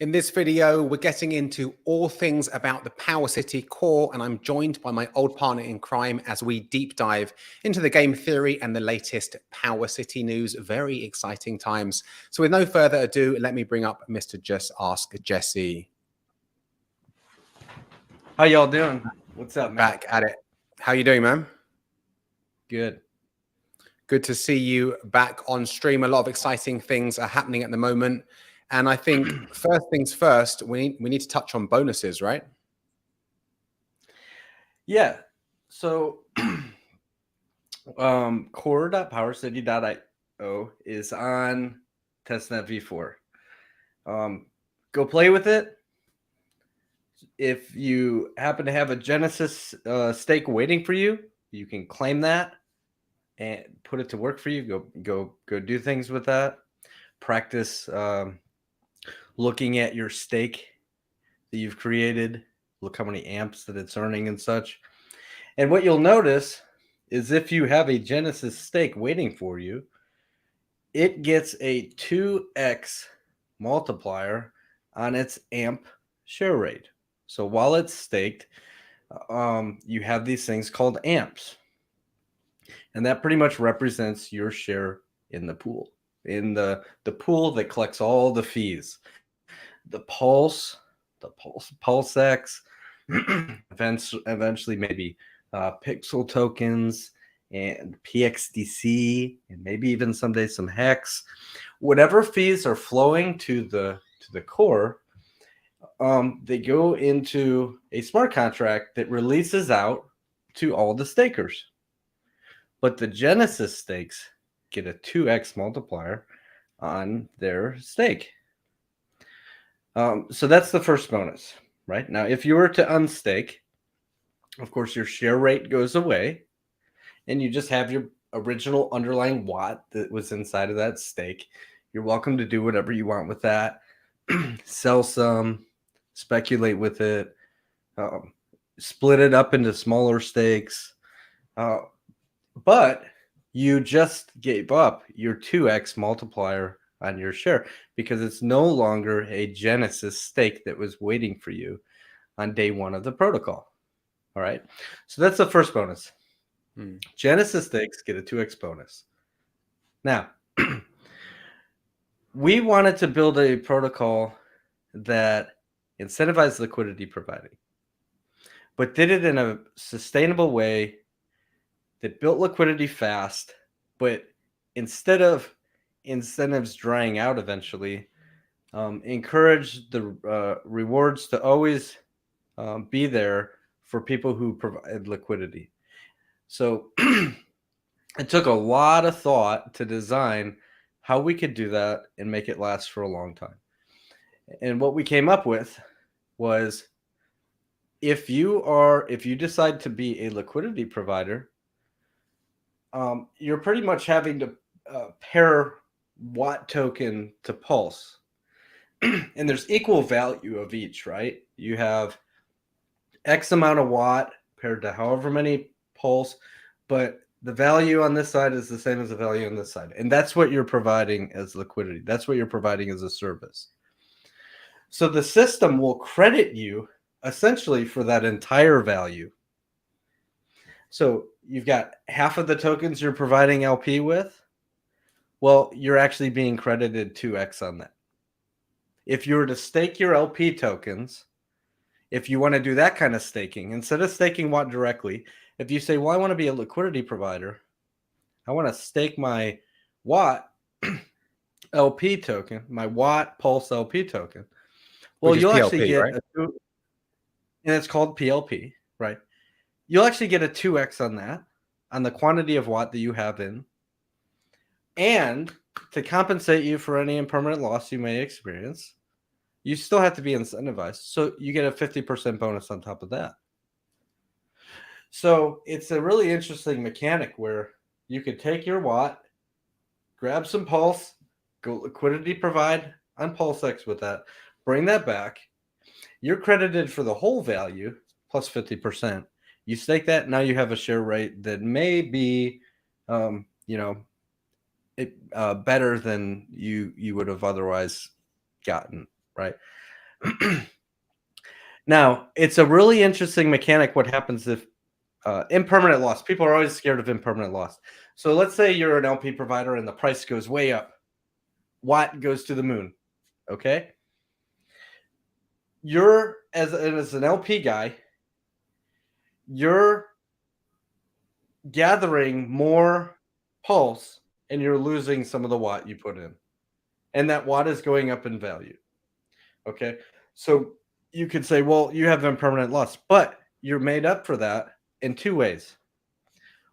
In this video, we're getting into all things about the PowerCity core, and I'm joined by my old partner in crime as we deep dive into the game theory and the latest PowerCity news. Very exciting times. So with no further ado, let me bring up Mr. Just Ask Jesse. How y'all doing? What's up, man? Back at it. How you doing, man? Good. Good to see you back on stream. A lot of exciting things are happening at the moment. And I think first things first, we need to touch on bonuses, right? Yeah. So core.powercity.io is on testnet v4. Go play with it. If you happen to have a Genesis stake waiting for you, you can claim that and put it to work for you. Go do things with that. Practice looking at your stake that you've created. Look how many amps that it's earning and such. And what you'll notice is if you have a Genesis stake waiting for you, it gets a 2x multiplier on its amp share rate. So while it's staked, you have these things called amps. And that pretty much represents your share in the pool, in the pool that collects all the fees. The PulseX, eventually maybe Pixel tokens and PXDC, and maybe even someday some Hex. Whatever fees are flowing to the core, they go into a smart contract that releases out to all the stakers. But the Genesis stakes get a 2x multiplier on their stake. So that's the first bonus, right? Now, if you were to unstake, of course, your share rate goes away, and you just have your original underlying watt that was inside of that stake. You're welcome to do whatever you want with that. Sell some, speculate with it, split it up into smaller stakes. But you just gave up your 2x multiplier on your share because it's no longer a Genesis stake that was waiting for you on day one of the protocol. All right. So that's the first bonus. Genesis stakes get a 2x bonus. Now, we wanted to build a protocol that incentivized liquidity providing, but did it in a sustainable way that built liquidity fast, but instead of incentives drying out eventually, encourage the rewards to always be there for people who provide liquidity. So it took a lot of thought to design how we could do that and make it last for a long time. And what we came up with was if you decide to be a liquidity provider, you're pretty much having to pair watt token to pulse. And there's equal value of each, right? You have X amount of watt paired to however many pulse, but the value on this side is the same as the value on this side. And that's what you're providing as liquidity. That's what you're providing as a service. So the system will credit you essentially for that entire value. So you've got half of the tokens you're providing LP with. Well, you're actually being credited 2x on that. If you were to stake your LP tokens, if you want to do that kind of staking, instead of staking watt directly, if you say, well, I want to be a liquidity provider, I want to stake my watt LP token, my watt pulse LP token. Well, you'll PLP, actually get right? and it's called PLP, right? You'll actually get a 2x on that, on the quantity of watt that you have in. And to compensate you for any impermanent loss you may experience, you still have to be incentivized. So you get a 50% bonus on top of that. So it's a really interesting mechanic where you could take your watt, grab some pulse, go liquidity provide on PulseX with that, bring that back. You're credited for the whole value plus 50%. You stake that, now you have a share rate that may be, better than you would have otherwise gotten, right? Now, it's a really interesting mechanic what happens if impermanent loss. People are always scared of impermanent loss. So let's say you're an LP provider and the price goes way up. Watt goes to the moon. Okay. You're as an LP guy, you're gathering more pulse and you're losing some of the watt you put in. And that watt is going up in value. Okay. So you could say, well, you have impermanent loss, but you're made up for that in two ways.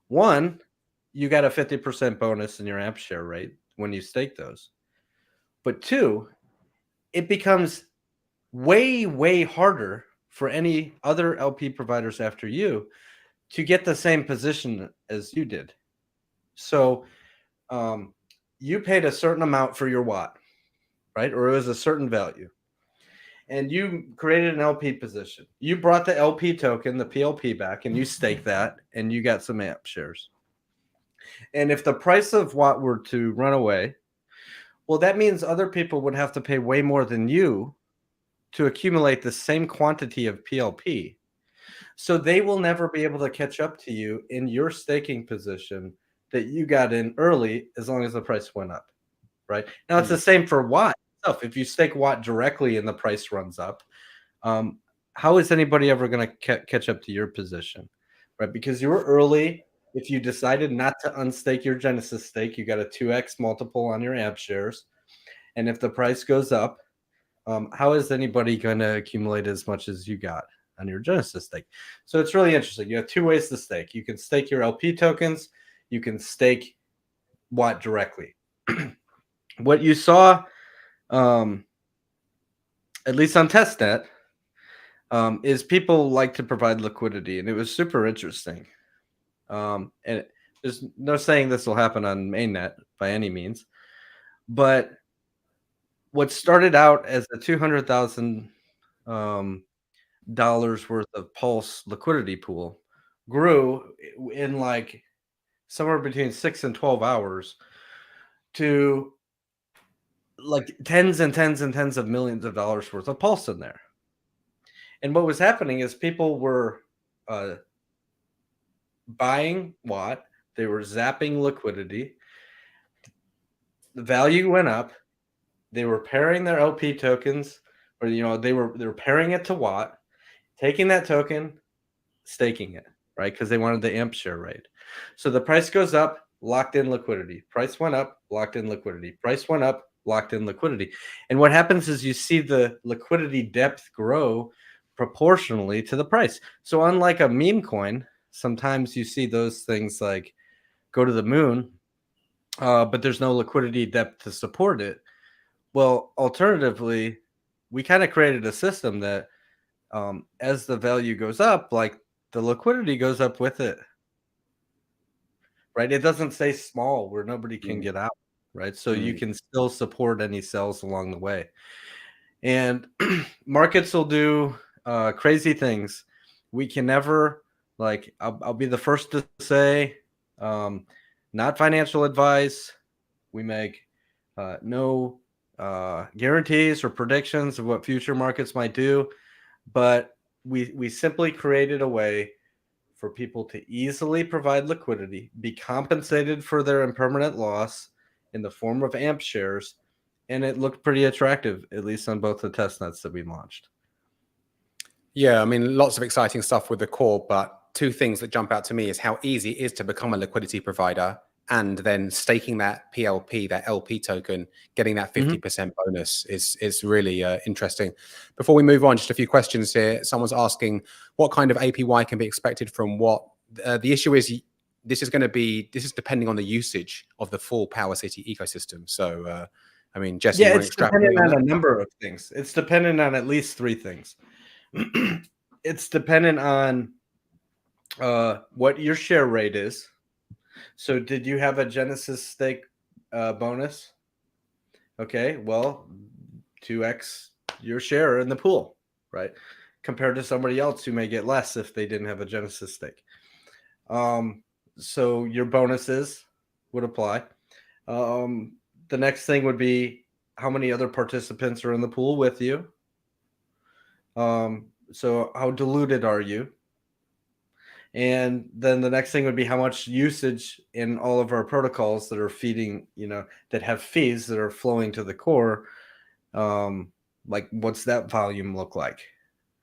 One, you got a 50% bonus in your amp share rate when you stake those. But two, it becomes way, way harder for any other LP providers after you to get the same position as you did. So you paid a certain amount for your watt, right? Or it was a certain value. And you created an LP position. You brought the LP token, the PLP back, and you staked that, and you got some amp shares. And if the price of watt were to run away, well, that means other people would have to pay way more than you to accumulate the same quantity of PLP. So they will never be able to catch up to you in your staking position that you got in early as long as the price went up, right? Now, it's the same for watt itself. If you stake watt directly and the price runs up, how is anybody ever going to catch up to your position, right? Because you were early. If you decided not to unstake your Genesis stake, you got a 2x multiple on your amp shares. And if the price goes up, how is anybody going to accumulate as much as you got on your Genesis stake? So it's really interesting. You have two ways to stake. You can stake your LP tokens. You can stake watt directly. What you saw, at least on testnet, is people like to provide liquidity, and it was super interesting. And there's no saying this will happen on mainnet by any means, but what started out as a $200,000 worth of Pulse liquidity pool grew in like somewhere between 6 and 12 hours to like tens and tens and tens of millions of dollars worth of Pulse in there. And what was happening is people were buying watt, they were zapping liquidity, the value went up, they were pairing their LP tokens, or they were pairing it to watt, taking that token, staking it, right? Because they wanted the amp share rate. So the price goes up, locked in liquidity. Price went up, locked in liquidity. Price went up, locked in liquidity. And what happens is you see the liquidity depth grow proportionally to the price. So unlike a meme coin, sometimes you see those things like go to the moon, but there's no liquidity depth to support it. Well, alternatively, we kind of created a system that as the value goes up, like the liquidity goes up with it, right? It doesn't stay small where nobody can get out, right? So you can still support any sells along the way. And markets will do crazy things. We can never, like, I'll be the first to say, not financial advice. We make no guarantees or predictions of what future markets might do, but we simply created a way for people to easily provide liquidity, be compensated for their impermanent loss in the form of amp shares, and it looked pretty attractive, at least on both the test nets that we launched. Yeah, I mean, lots of exciting stuff with the core, but two things that jump out to me is how easy it is to become a liquidity provider, and then staking that PLP, that LP token, getting that 50% bonus is really interesting. Before we move on, just a few questions here. Someone's asking what kind of APY can be expected from what. The issue is this is depending on the usage of the full PowerCity ecosystem. So, I mean, Jesse, Yeah, you want to it's extrapolate dependent on on that? a number of things. It's dependent on at least three things. It's dependent on what your share rate is. So did you have a Genesis stake bonus? Okay, well, 2x your share in the pool, right? Compared to somebody else who may get less if they didn't have a Genesis stake. So your bonuses would apply. The next thing would be how many other participants are in the pool with you. So how diluted are you? And then the next thing would be how much usage in all of our protocols that are feeding, that have fees that are flowing to the core. Like what's that volume look like?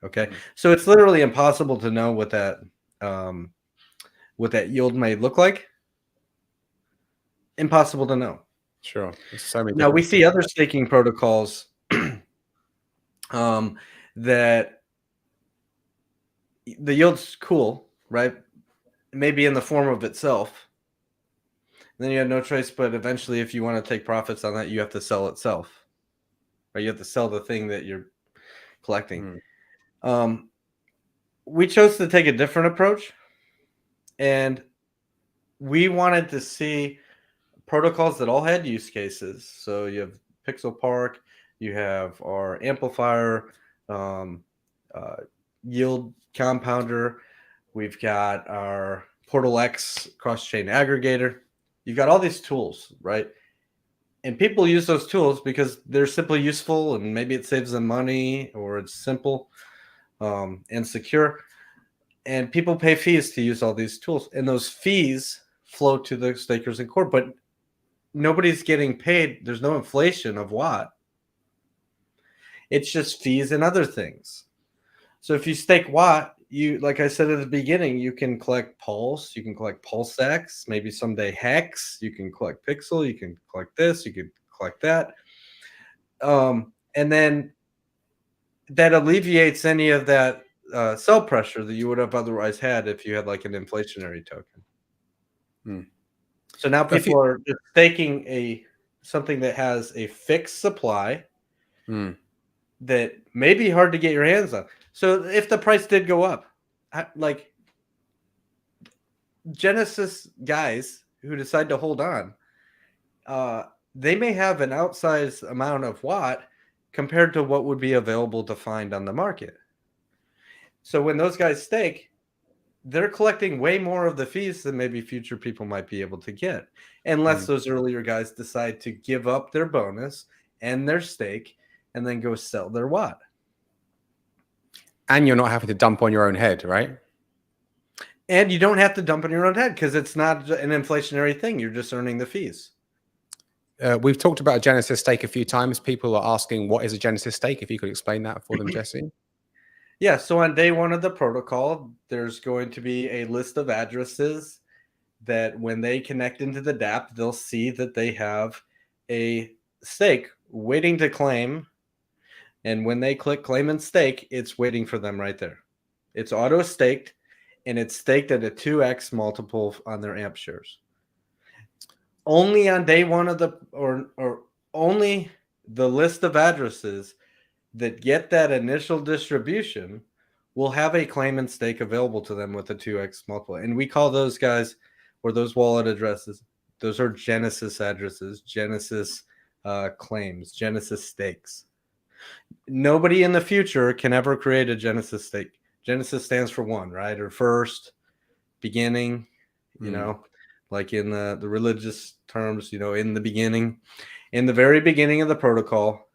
Okay. So it's literally impossible to know what that yield may look like. Impossible to know. Sure. There's so many Now we different see other staking protocols that the yield's cool, right? Maybe in the form of itself. And then you have no choice, but eventually, if you want to take profits on that, you have to sell itself, right? You have to sell the thing that you're collecting. We chose to take a different approach, and we wanted to see protocols that all had use cases. So you have Pixel Park, you have our amplifier, yield compounder, we've got our Portal X cross-chain aggregator. You've got all these tools, right? And people use those tools because they're simply useful, and maybe it saves them money, or it's simple and secure. And people pay fees to use all these tools, and those fees flow to the stakers in core, but nobody's getting paid. There's no inflation of what. It's just fees and other things. So if you stake Watt, like I said at the beginning, you can collect Pulse, you can collect PulseX, maybe someday Hex, you can collect Pixel, you can collect this, you can collect that. And then that alleviates any of that sell pressure that you would have otherwise had if you had like an inflationary token. So now people are just staking something that has a fixed supply that may be hard to get your hands on. So if the price did go up, like Genesis guys who decide to hold on, they may have an outsized amount of Watt compared to what would be available to find on the market. So when those guys stake, they're collecting way more of the fees than maybe future people might be able to get, unless those earlier guys decide to give up their bonus and their stake and then go sell their Watt. And you're not having to dump on your own head, right? And you don't have to dump on your own head because it's not an inflationary thing. You're just earning the fees. We've talked about a Genesis stake a few times. People are asking, what is a Genesis stake? If you could explain that for them, Jesse. Yeah, so on day one of the protocol, there's going to be a list of addresses that when they connect into the dApp, they'll see that they have a stake waiting to claim. And when they click claim and stake, it's waiting for them right there. It's auto staked, and it's staked at a 2x multiple on their AMP shares. Only on day one of or only the list of addresses that get that initial distribution will have a claim and stake available to them with a 2x multiple. And we call those guys, or those wallet addresses, those are Genesis addresses, Genesis claims, Genesis stakes. Nobody in the future can ever create a Genesis stake. Genesis stands for one, right? Or first, beginning, like in the religious terms, in the beginning. In the very beginning of the protocol,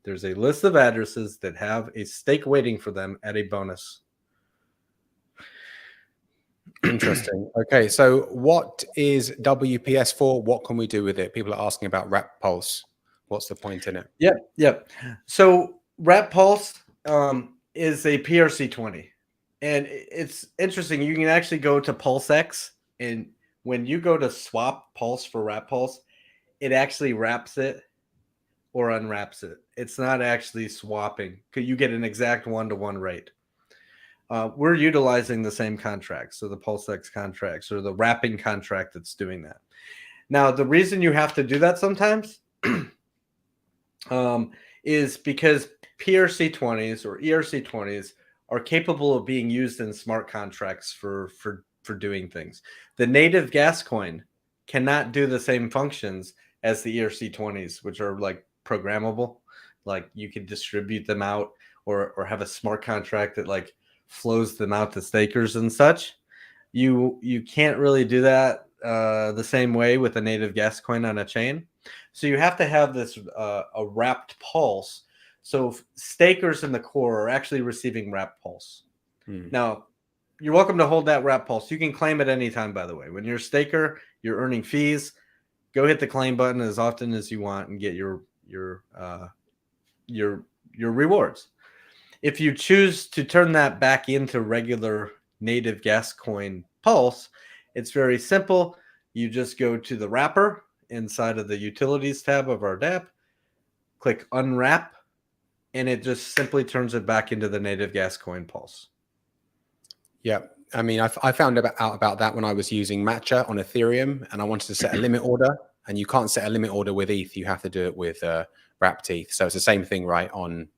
there's a list of addresses that have a stake waiting for them at a bonus. Interesting. Okay, so what is WPS for? What can we do with it? People are asking about Wrap Pulse. What's the point in it? Yep. So Wrap Pulse is a PRC20. And it's interesting. You can actually go to PulseX, and when you go to swap Pulse for Wrap Pulse, it actually wraps it or unwraps it. It's not actually swapping. You get an exact one-to-one rate. We're utilizing the same contracts, so the PulseX contracts or the wrapping contract that's doing that. Now, the reason you have to do that sometimes is because PRC20s or ERC20s are capable of being used in smart contracts for doing things. The native gas coin cannot do the same functions as the ERC20s, which are like programmable. Like you can distribute them out or have a smart contract that like flows them out to stakers and such. You can't really do that the same way with a native gas coin on a chain. So you have to have this a wrapped pulse So stakers in the core are actually receiving wrap pulse. Hmm. Now, you're welcome to hold that wrap pulse. You can claim it anytime, by the way. When you're a staker, you're earning fees. Go hit the claim button as often as you want and get your rewards. If you choose to turn that back into regular native gas coin pulse, it's very simple. You just go to the wrapper inside of the utilities tab of our dApp, click unwrap, and it just simply turns it back into the native gas coin pulse. Yeah. I mean, I found out about that when I was using Matcha on Ethereum, and I wanted to set a limit order, and you can't set a limit order with ETH. You have to do it with wrapped ETH. So it's the same thing, right? On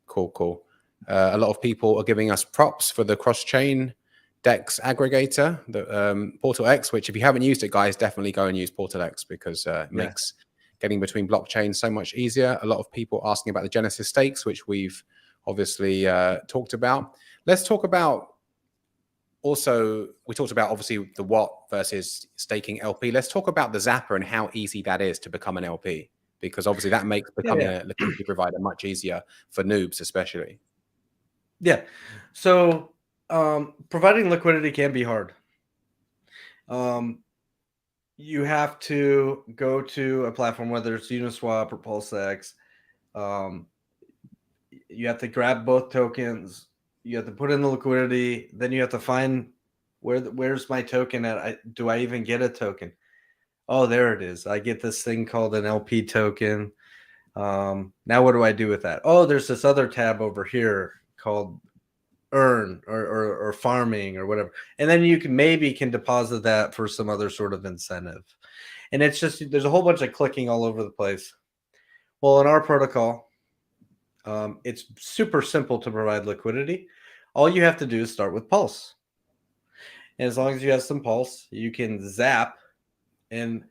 cool. A lot of people are giving us props for the cross-chain DEX aggregator, the Portal X, which if you haven't used it, guys, definitely go and use Portal X because it makes getting between blockchains so much easier. A lot of people asking about the Genesis stakes, which we've obviously talked about. Let's talk about also, we talked about obviously the what versus staking LP. Let's talk about the Zapper and how easy that is to become an LP, because obviously that makes becoming a liquidity provider much easier for noobs, especially. Yeah. So providing liquidity can be hard. You have to go to a platform, whether it's Uniswap or PulseX. You have to grab both tokens. You have to put in the liquidity. Then you have to find where's my token at. Do I even get a token? Oh, there it is. I get this thing called an LP token. Now what do I do with that? Oh, there's this other tab over here called earn or farming or whatever. And then you can deposit that for some other sort of incentive. And it's just, there's a whole bunch of clicking all over the place. Well, in our protocol, it's super simple to provide liquidity. All you have to do is start with Pulse. And as long as you have some Pulse, you can zap, and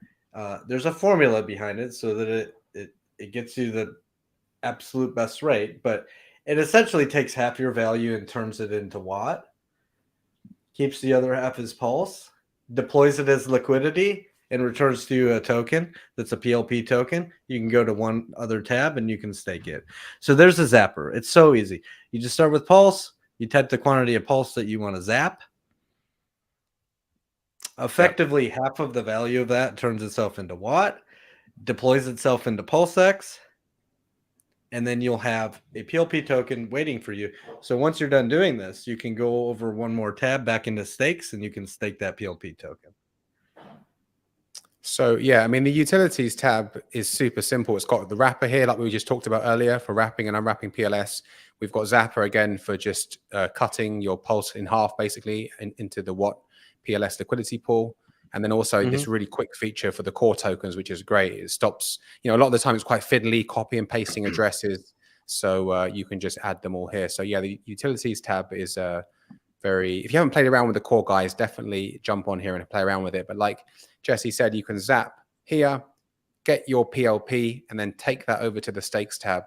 there's a formula behind it so that it gets you the absolute best rate, but it essentially takes half your value and turns it into watt, keeps the other half as Pulse, deploys it as liquidity, and returns to you a token that's a PLP token. You can go to one other tab and you can stake it. So there's a zapper. It's so easy. You just start with Pulse. You type the quantity of Pulse that you want to zap. Effectively, half of the value of that turns itself into watt, deploys itself into PulseX, and then you'll have a PLP token waiting for you. So once you're done doing this, you can go over one more tab back into stakes, and you can stake that PLP token. So yeah, I mean, the utilities tab is super simple. It's got the wrapper here, like we just talked about earlier, for wrapping and unwrapping PLS. We've got Zapper again for just cutting your Pulse in half, basically, into the Watt PLS liquidity pool. And then also this really quick feature for the core tokens, which is great. It stops, a lot of the time it's quite fiddly, copy and pasting addresses. So you can just add them all here. So yeah, the utilities tab is if you haven't played around with the core, guys, definitely jump on here and play around with it. But like Jesse said, you can zap here, get your PLP, and then take that over to the stakes tab.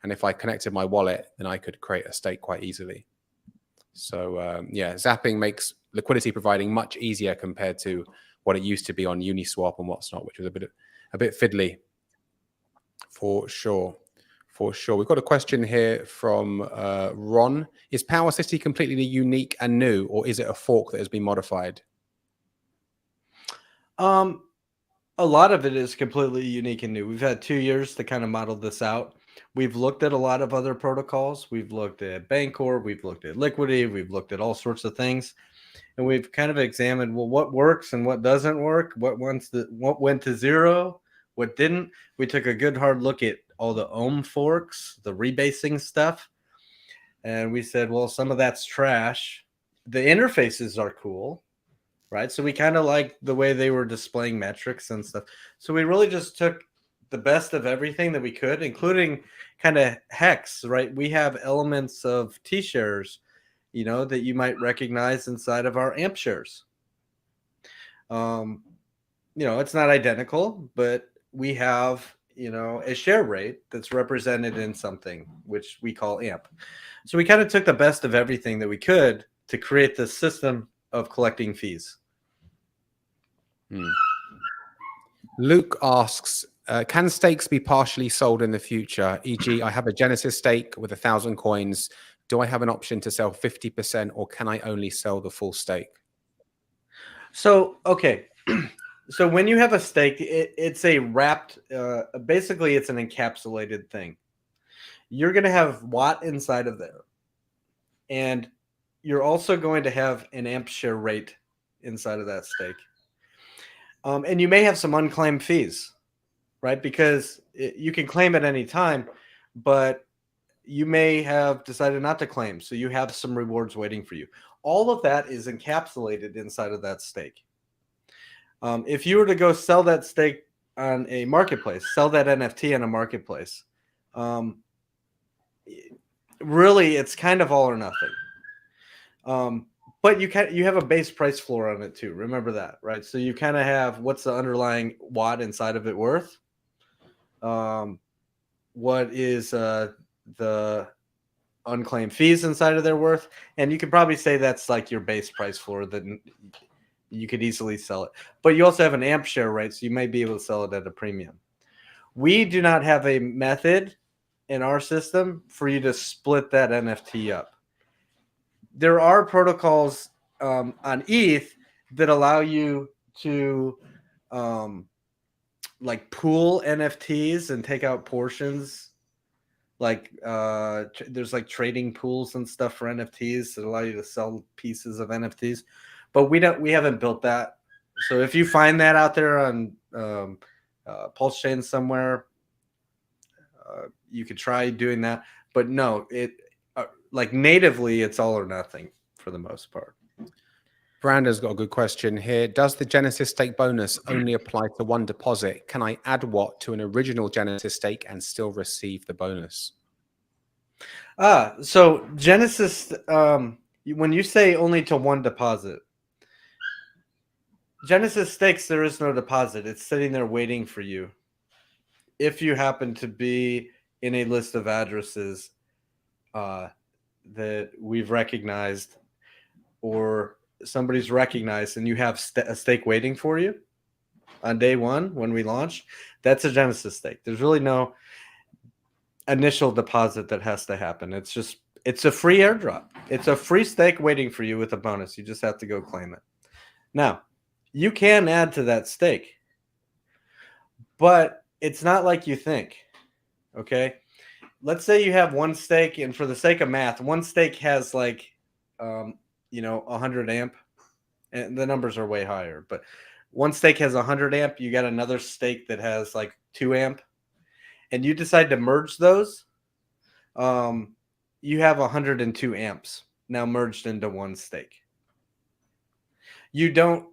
And if I connected my wallet, then I could create a stake quite easily. So yeah, zapping makes liquidity providing much easier compared to what it used to be on Uniswap and what's not, which was a bit fiddly, for sure. We've got a question here from Ron. Is PowerCity completely unique and new, or is it a fork that has been modified? A lot of it is completely unique and new. We've had 2 years to kind of model this out. We've looked at a lot of other protocols. We've looked at Bancor, we've looked at Liquidity, we've looked at all sorts of things. And we've kind of examined, well, what works and what doesn't work, what went to zero, what didn't. We took a good hard look at all the ohm forks, the rebasing stuff. And we said, well, some of that's trash. The interfaces are cool, right? So we kind of like the way they were displaying metrics and stuff. So we really just took the best of everything that we could, including kind of hex, right? We have elements of T-shares, that you might recognize inside of our AMP shares. It's not identical, but we have, a share rate that's represented in something, which we call AMP. So we kind of took the best of everything that we could to create this system of collecting fees. Luke asks, Can stakes be partially sold in the future? E.g., I have a Genesis stake with 1,000 coins. Do I have an option to sell 50% or can I only sell the full stake? So, okay. So when you have a stake, it's a wrapped, basically it's an encapsulated thing. You're going to have watt inside of there. And you're also going to have an amp share rate inside of that stake. And you may have some unclaimed fees, right? Because you can claim at any time, but you may have decided not to claim. So you have some rewards waiting for you. All of that is encapsulated inside of that stake. If you were to go sell that stake on a marketplace, sell that NFT on a marketplace, really it's kind of all or nothing. But you have a base price floor on it too. Remember that, right? So you kind of have what's the underlying watt inside of it worth? What is the unclaimed fees inside of their worth? And you could probably say that's like your base price floor that you could easily sell it. But you also have an amp share rate, so you might be able to sell it at a premium. We do not have a method in our system for you to split that NFT up. There are protocols on ETH that allow you to like pool NFTs and take out portions. Like there's like trading pools and stuff for NFTs that allow you to sell pieces of NFTs, but we haven't built that. So if you find that out there on PulseChain somewhere, you could try doing that. But no, like natively, it's all or nothing for the most part. Brandon's got a good question here. Does the Genesis stake bonus only apply to one deposit? Can I add what to an original Genesis stake and still receive the bonus? So Genesis, when you say only to one deposit, Genesis stakes, there is no deposit. It's sitting there waiting for you. If you happen to be in a list of addresses that we've recognized, or somebody's recognized, and you have a stake waiting for you on day one when we launch, that's a Genesis stake. There's really no initial deposit that has to happen. It's a free airdrop. It's a free stake waiting for you with a bonus. You just have to go claim it. Now, you can add to that stake, but it's not like you think. Okay, let's say you have one stake, and for the sake of math, one stake has like 100 amp, and the numbers are way higher, but one stake has 100 amp. You got another stake that has like 2 amp, and you decide to merge those. You have 102 amps now merged into one stake. You don't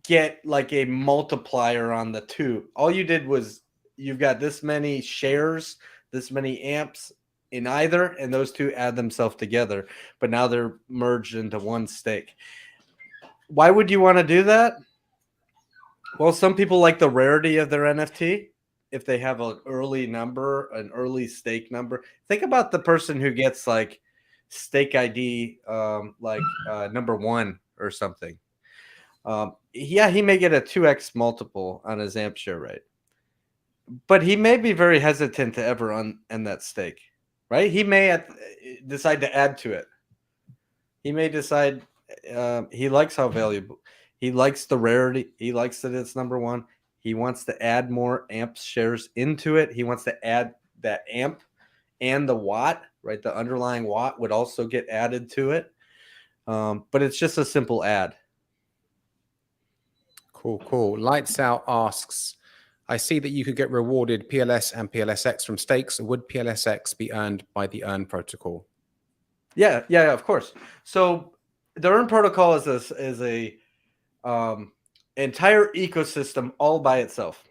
get like a multiplier on the two. All you did was you've got this many shares, this many amps in either, and those two add themselves together, but now they're merged into one stake. Why would you want to do that? Well, some people like the rarity of their NFT. If they have an early number, an early stake number, think about the person who gets like stake ID number 1 or something. He may get a 2x multiple on his amp share rate, but he may be very hesitant to ever end that stake, right? He may decide to add to it. He may decide he likes how valuable, he likes the rarity, he likes that it's number 1. He wants to add more amp shares into it. He wants to add that amp and the watt, right? The underlying watt would also get added to it. But it's just a simple add. Cool. Lights Out asks, I see that you could get rewarded PLS and PLSX from stakes. Would PLSX be earned by the Earn protocol? Yeah, of course. So the Earn protocol is a entire ecosystem all by itself.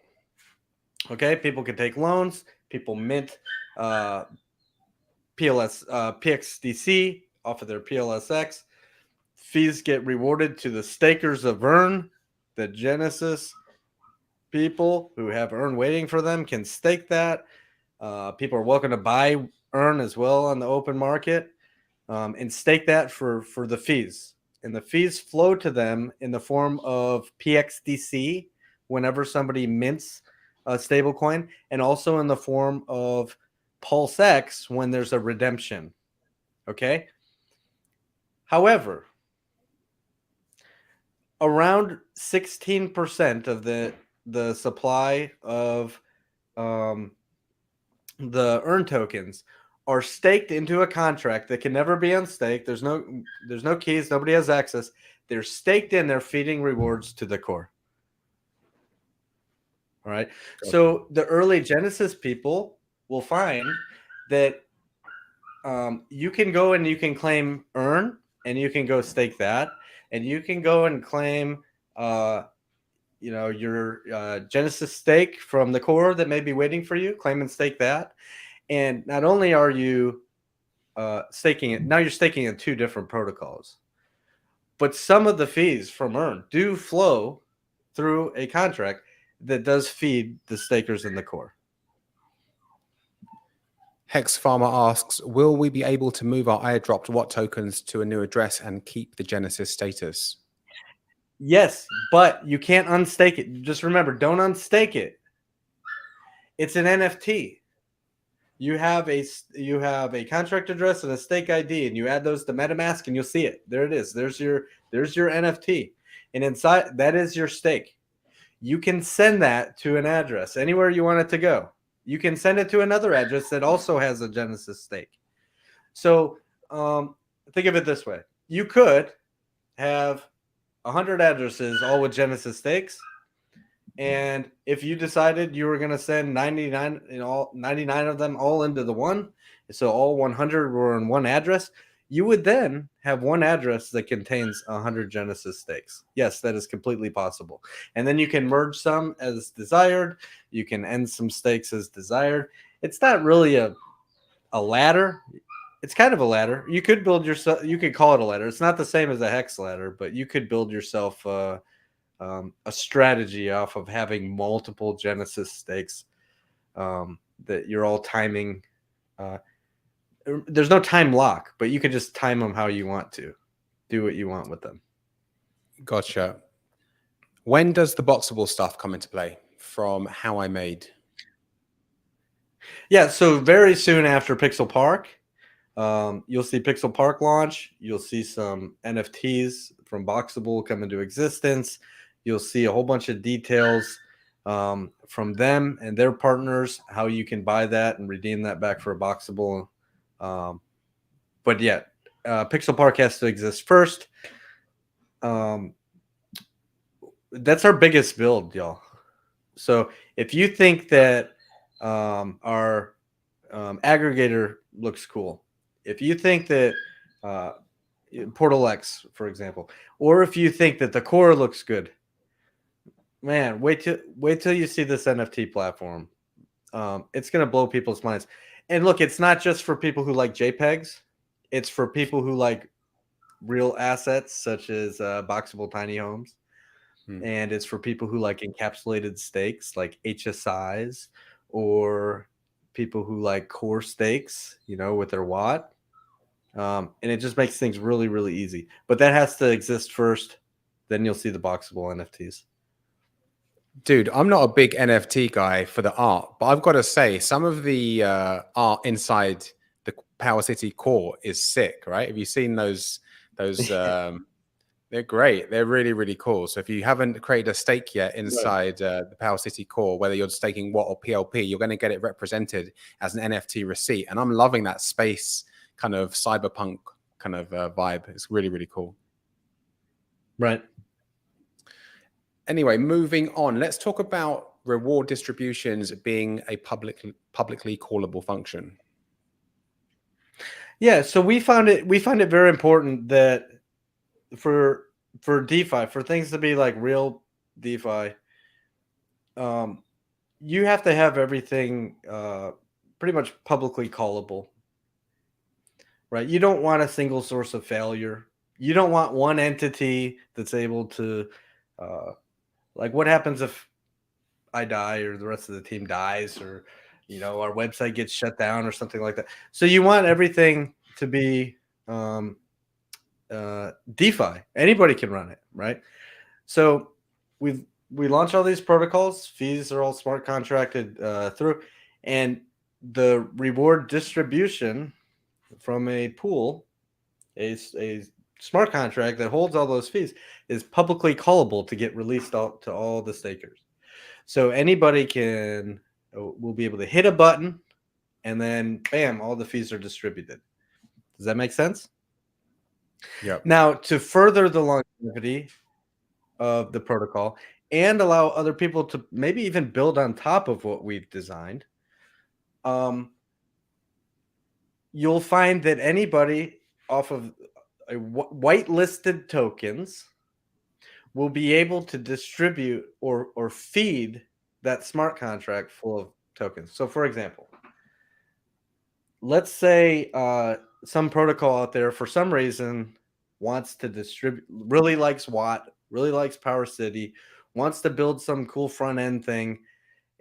Okay, people can take loans, people mint PXDC off of their PLSX. Fees get rewarded to the stakers of Earn. The Genesis people who have Earn waiting for them can stake that. People are welcome to buy Earn as well on the open market and stake that for the fees. And the fees flow to them in the form of PXDC whenever somebody mints stable coin, and also in the form of PulseX when there's a redemption. Okay. However, around 16% of the supply of the earn tokens are staked into a contract that can never be unstaked. There's no keys. Nobody has access. They're staked in. They're feeding rewards to the core. All right. Gotcha. So the early Genesis people will find that you can go and you can claim earn, and you can go stake that, and you can go and claim your Genesis stake from the core that may be waiting for you. Claim and stake that. And not only are you staking it, now you're staking in two different protocols. But some of the fees from earn do flow through a contract that does feed the stakers in the core. Hex Farmer asks, will we be able to move our airdropped WAT tokens to a new address and keep the Genesis status? Yes, but you can't unstake it. Just remember, don't unstake it. It's an NFT. You have a contract address and a stake ID, and you add those to MetaMask, and you'll see it. There it is. There's your NFT, and inside that is your stake. You can send that to an address anywhere you want it to go. You can send it to another address that also has a Genesis stake. So think of it this way: you could have 100 addresses all with Genesis stakes. And if you decided you were going to send 99 of them all into the one, so all 100 were in one address, you would then have one address that contains 100 Genesis stakes. Yes, that is completely possible. And then you can merge some as desired. You can end some stakes as desired. It's not really a ladder. It's kind of a ladder. You could build yourself. You could call it a ladder. It's not the same as a hex ladder, but you could build yourself a strategy off of having multiple Genesis stakes that you're all timing. There's no time lock, but you can just time them how you want to. Do what you want with them. Gotcha. When does the boxable stuff come into play from How I Made? Yeah, so very soon after Pixel Park, you'll see Pixel Park launch. You'll see some NFTs from Boxable come into existence. You'll see a whole bunch of details from them and their partners, how you can buy that and redeem that back for a Boxable. But yeah, Pixel Park has to exist first. That's our biggest build, y'all. So if you think that our aggregator looks cool, if you think that Portal X, for example, or if you think that the core looks good, man, wait till you see this NFT platform. It's gonna blow people's minds. And look, it's not just for people who like JPEGs. It's for people who like real assets such as boxable tiny homes. And it's for people who like encapsulated stakes like HSIs, or people who like core stakes, with their watt. And it just makes things really, really easy. But that has to exist first. Then you'll see the boxable NFTs. Dude, I'm not a big NFT guy for the art, but I've got to say, some of the art inside the PowerCity core is sick, right? Have you seen those? They're great. They're really, really cool. So if you haven't created a stake yet inside the PowerCity core, whether you're staking WAT or PLP, you're going to get it represented as an NFT receipt. And I'm loving that space kind of cyberpunk kind of vibe. It's really, really cool. Right. Anyway, moving on, let's talk about reward distributions being a publicly callable function. Yeah, so we find it very important that for DeFi, for things to be like real DeFi, you have to have everything pretty much publicly callable, right? You don't want a single source of failure. You don't want one entity that's able to like, what happens if I die or the rest of the team dies, or our website gets shut down or something like that. So you want everything to be DeFi. Anybody can run it, right? So we launch all these protocols. Fees are all smart contracted through, and the reward distribution from a pool, a smart contract that holds all those fees, is publicly callable to get released out to all the stakers. So anybody will be able to hit a button, and then bam, all the fees are distributed. Does that make sense? Yeah. Now, to further the longevity of the protocol and allow other people to maybe even build on top of what we've designed, you'll find that anybody off of whitelisted tokens will be able to distribute or feed that smart contract full of tokens. So, for example, let's say some protocol out there for some reason wants to distribute, really likes Watt, really likes PowerCity, wants to build some cool front end thing,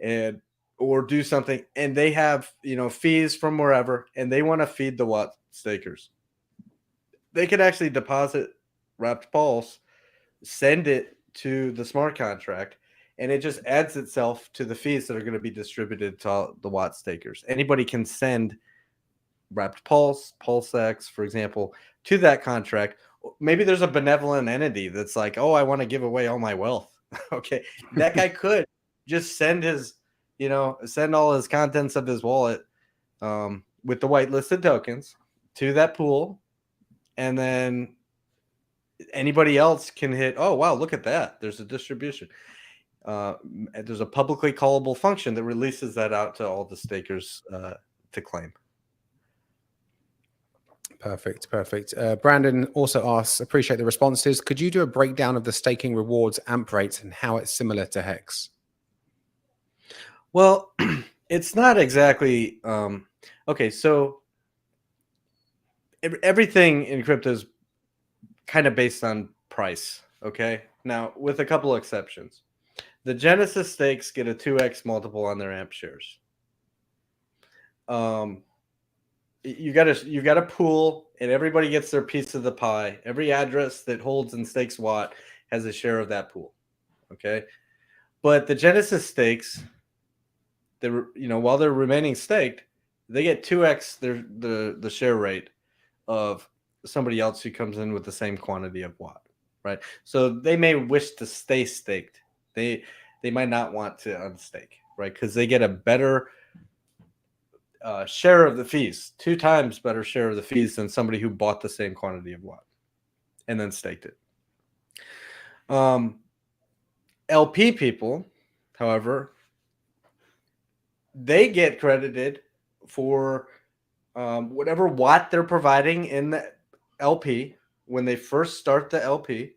and or do something, and they have fees from wherever, and they want to feed the Watt stakers. They could actually deposit wrapped pulse, send it to the smart contract, and it just adds itself to the fees that are going to be distributed to the Watt stakers. Anybody can send wrapped pulse, PulseX, for example, to that contract. Maybe there's a benevolent entity that's like, oh, I want to give away all my wealth. Okay, that guy could just send all his contents of his wallet with the whitelisted tokens to that pool, and then anybody else can hit, oh wow, look at that, there's a distribution. There's a publicly callable function that releases that out to all the stakers to claim. Perfect. Brandon also asks, appreciate the responses. Could you do a breakdown of the staking rewards AMP rates and how it's similar to Hex? Well, it's not exactly okay. So everything in crypto is kind of based on price. Okay, now with a couple of exceptions, the Genesis stakes get a 2x multiple on their AMP shares. You got a pool, and everybody gets their piece of the pie. Every address that holds and stakes Watt has a share of that pool. Okay, but the Genesis stakes, while they're remaining staked, they get 2x the share rate of somebody else who comes in with the same quantity of Watt, right? So they may wish to stay staked. They might not want to unstake, right? Because they get a better share of the fees, 2 times better share of the fees than somebody who bought the same quantity of Watt and then staked it. LP people, however, they get credited for whatever Watt they're providing in the LP when they first start the LP.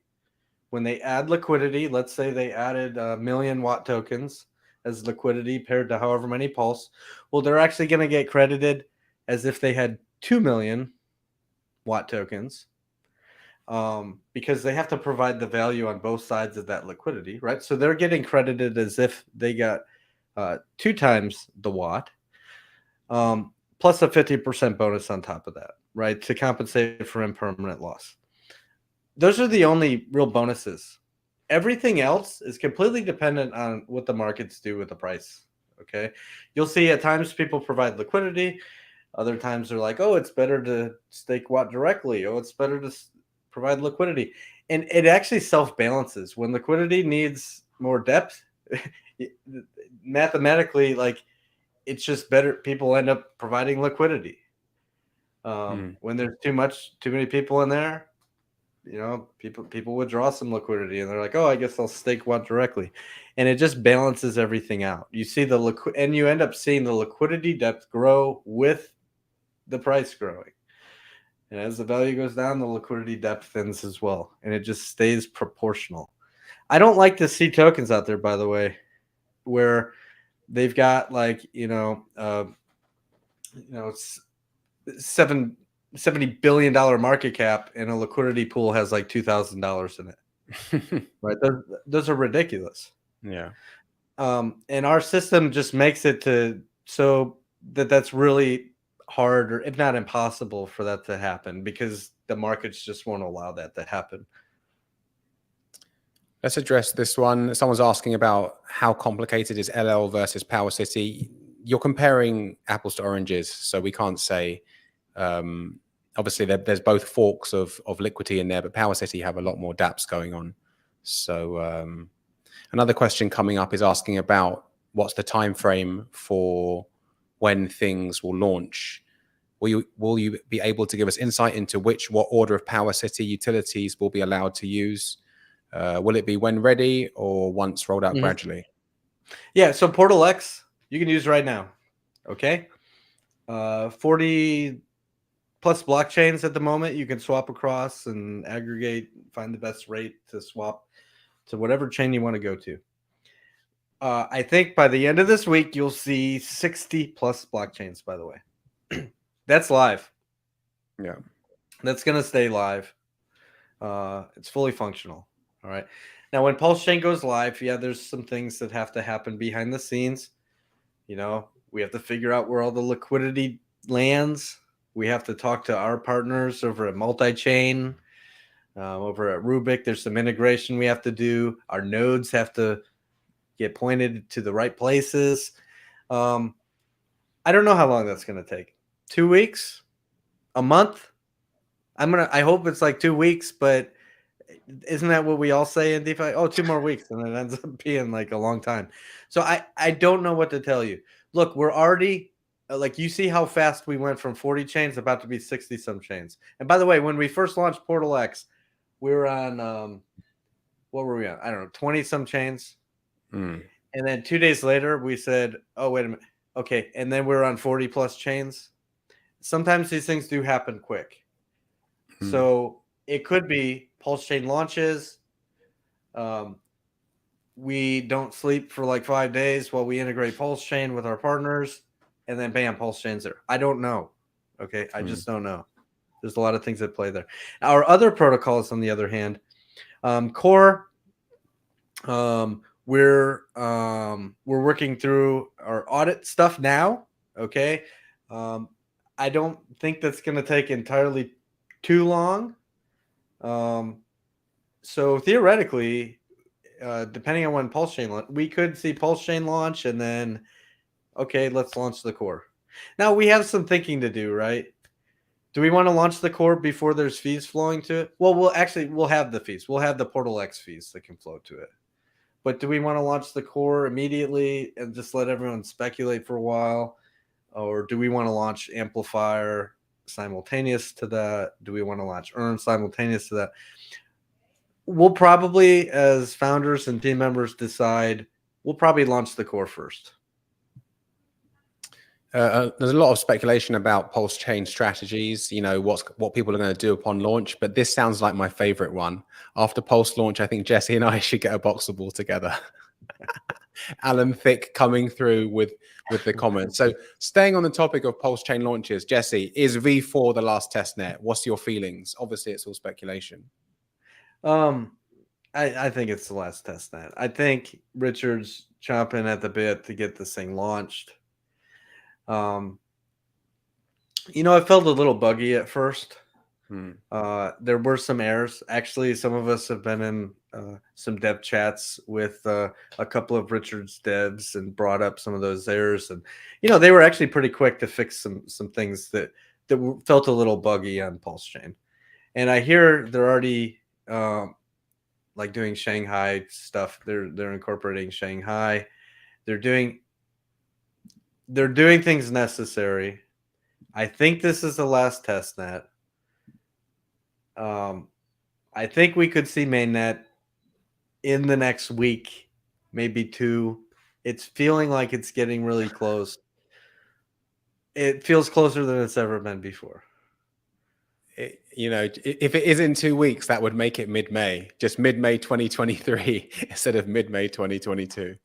When they add liquidity, let's say they added 1 million Watt tokens as liquidity paired to however many pulse. Well, they're actually going to get credited as if they had 2 million Watt tokens because they have to provide the value on both sides of that liquidity, right? So they're getting credited as if they got 2 times the Watt, plus a 50% bonus on top of that, right? To compensate for impermanent loss. Those are the only real bonuses. Everything else is completely dependent on what the markets do with the price. Okay. You'll see at times people provide liquidity. Other times they're like, oh, it's better to stake Watt directly. Oh, it's better to provide liquidity. And it actually self-balances. When liquidity needs more depth, mathematically, like, it's just better. People end up providing liquidity. When there's too many people in there, people withdraw some liquidity and they're like, oh, I guess I'll stake Watt directly. And it just balances everything out. You see and you end up seeing the liquidity depth grow with the price growing. And as the value goes down, the liquidity depth thins as well. And it just stays proportional. I don't like to see tokens out there, by the way, where they've got like, $70 billion market cap and a liquidity pool has like $2,000 in it. Right. Those are ridiculous. Yeah. And our system just makes it so that's really hard, or if not impossible, for that to happen because the markets just won't allow that to happen. Let's address this one. Someone's asking about how complicated is LL versus PowerCity. You're comparing apples to oranges, so we can't say. Obviously, there's both forks of Liquidity in there, but PowerCity have a lot more dApps going on. So another question coming up is asking about what's the time frame for when things will launch. Will you be able to give us insight into what order of PowerCity utilities will be allowed to use? Will it be when ready or once rolled out gradually? Yeah, so Portal X you can use right now. Okay. 40 plus blockchains at the moment you can swap across and aggregate, find the best rate to swap to whatever chain you want to go to. I think by the end of this week, you'll see 60 plus blockchains, by the way. That's live. Yeah. That's going to stay live. It's fully functional. All right. Now, when PulseChain goes live, yeah, there's some things that have to happen behind the scenes. You know, we have to figure out where all the liquidity lands. We have to talk to our partners over at Multi-Chain, over at Rubik. There's some integration we have to do. Our nodes have to get pointed to the right places. I don't know how long that's going to take. 2 weeks? A month? I hope it's like 2 weeks, but isn't that what we all say in DeFi? Oh, 2 more weeks, and it ends up being like a long time. So I don't know what to tell you. Look, we're already like, you see how fast we went from 40 chains about to be 60 some chains. And by the way, when we first launched Portal X, we were on what were we on? I don't know, 20 some chains. And then 2 days later, we said, oh, wait a minute. Okay. And then we're on 40 plus chains. Sometimes these things do happen quick. So it could be PulseChain launches. We don't sleep for like 5 days while we integrate PulseChain with our partners. And then bam, PulseChain's there. I don't know. Okay. I just don't know. There's a lot of things that play there. Our other protocols, on the other hand, Core, we're working through our audit stuff now. Okay. I don't think that's going to take entirely too long. So theoretically, depending on when PulseChain we could see PulseChain launch and then, okay, let's launch the core. Now we have some thinking to do, right? Do we want to launch the core before there's fees flowing to it? Well, we'll have the fees. We'll have the Portal X fees that can flow to it. But do we want to launch the core immediately and just let everyone speculate for a while? Or do we want to launch Amplifier simultaneous to that? Do we want to launch Earn simultaneous to that? We'll probably, as founders and team members, decide we'll probably launch the core first. There's a lot of speculation about PulseChain strategies, you know, what people are going to do upon launch, but this sounds like my favorite one. After Pulse launch, I think Jesse and I should get a Boxable together. Alan Thick coming through with the comments. So staying on the topic of PulseChain launches, Jesse, is V4 the last testnet? What's your feelings? Obviously, it's all speculation. I think it's the last testnet. I think Richard's chomping at the bit to get this thing launched. You know, it felt a little buggy at first. There were some errors. Actually, some of us have been in some dev chats with a couple of Richard's devs and brought up some of those errors. And, you know, they were actually pretty quick to fix some things that felt a little buggy on PulseChain. And I hear they're already like doing Shanghai stuff. They're incorporating Shanghai. They're doing things necessary. I think this is the last testnet. I think we could see mainnet in the next week, maybe 2. It's feeling like it's getting really close. It feels closer than it's ever been before. You know, if it is in 2 weeks, that would make it mid-May, just mid-May 2023 instead of mid-May 2022.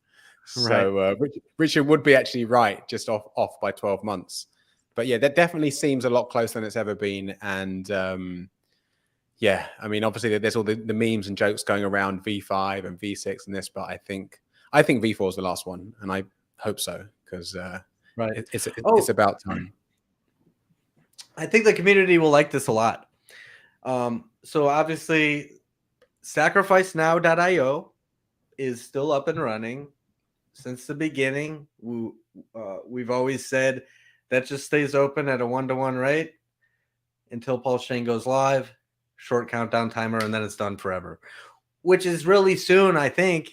So Richard would be actually right, just off by 12 months. But yeah, that definitely seems a lot closer than it's ever been. And yeah, I mean, obviously there's all the memes and jokes going around V5 and V6 and this, but I think V4 is the last one, and I hope so, because it's about time. I think the community will like this a lot. So obviously sacrificenow.io is still up and running since the beginning. We've always said that just stays open at a 1-to-1 rate until PulseChain goes live, short countdown timer, and then it's done forever, which is really soon, I think.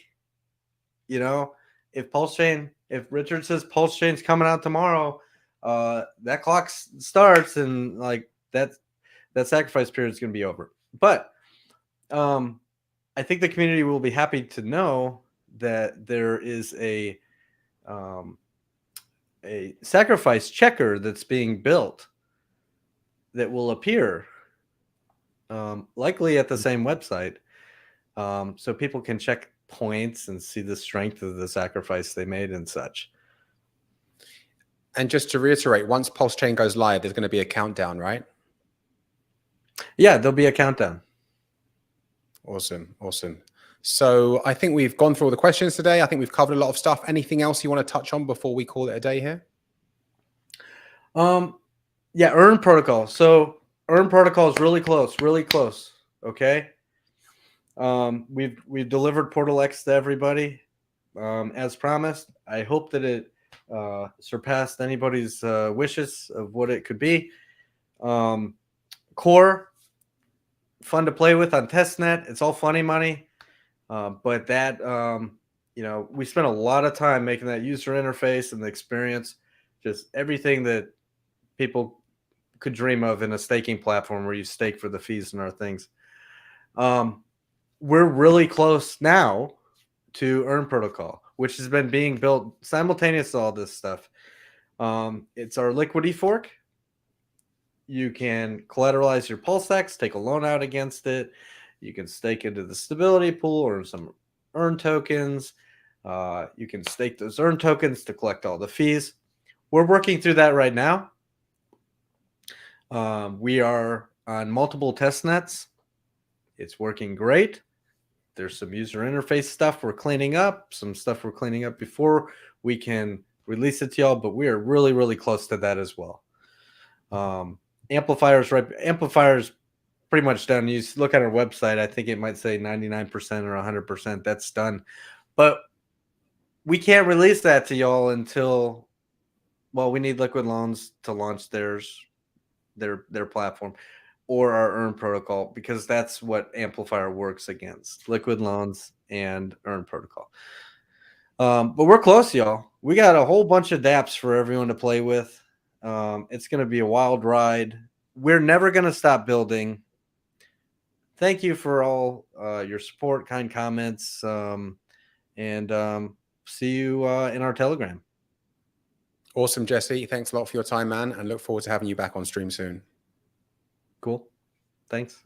You know, if Richard says PulseChain's coming out tomorrow, that clock starts, and like that sacrifice period is going to be over. But I think the community will be happy to know that there is a sacrifice checker that's being built that will appear likely at the same website, so people can check points and see the strength of the sacrifice they made and such. And just to reiterate, once PulseChain goes live, there's going to be a countdown, right? Yeah, there'll be a countdown. Awesome. So I think we've gone through all the questions today. I think we've covered a lot of stuff. Anything else you want to touch on before we call it a day here? Yeah, Earn Protocol. So Earn Protocol is really close. Okay. We've delivered Portal X to everybody, as promised. I hope that it surpassed anybody's wishes of what it could be. Core, fun to play with on testnet. It's all funny money, but that we spent a lot of time making that user interface and the experience, just everything that people could dream of in a staking platform where you stake for the fees and our things. We're really close now to Earn Protocol, which has been being built simultaneous to all this stuff. It's our Liquidity fork. You can collateralize your PulseX, take a loan out against it. You can stake into the stability pool or some Earn tokens. You can stake those Earn tokens to collect all the fees. We're working through that right now. We are on multiple test nets. It's working great. There's some user interface stuff we're cleaning up, some stuff we're cleaning up before we can release it to y'all, but we are really close to that as well. Amplifier's pretty much done. You look at our website, I think it might say 99% or 100%. That's done. But we can't release that to y'all until, well, we need Liquid Loans to launch their platform, or our Earn Protocol, because that's what Amplifier works against: Liquid Loans and Earn Protocol. But we're close, y'all. We got a whole bunch of dApps for everyone to play with. It's going to be a wild ride. We're never going to stop building. Thank you for all your support, kind comments, and see you in our Telegram. Awesome, Jesse. Thanks a lot for your time, man, and look forward to having you back on stream soon. Cool. Thanks.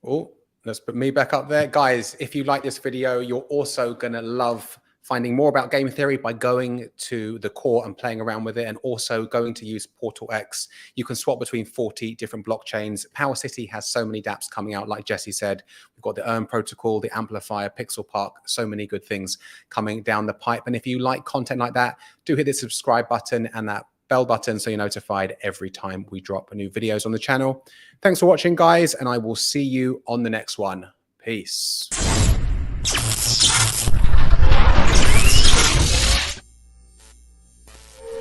Oh, let's put me back up there. Guys, if you like this video, you're also going to love finding more about game theory by going to the core and playing around with it, and also going to use Portal X. You can swap between 40 different blockchains. PowerCity has so many dApps coming out. Like Jesse said, we've got the Earn Protocol, the Amplifier, Pixel Park, so many good things coming down the pipe. And if you like content like that, do hit the subscribe button and that bell button so you're notified every time we drop new videos on the channel. Thanks for watching, guys, and I will see you on the next one. Peace.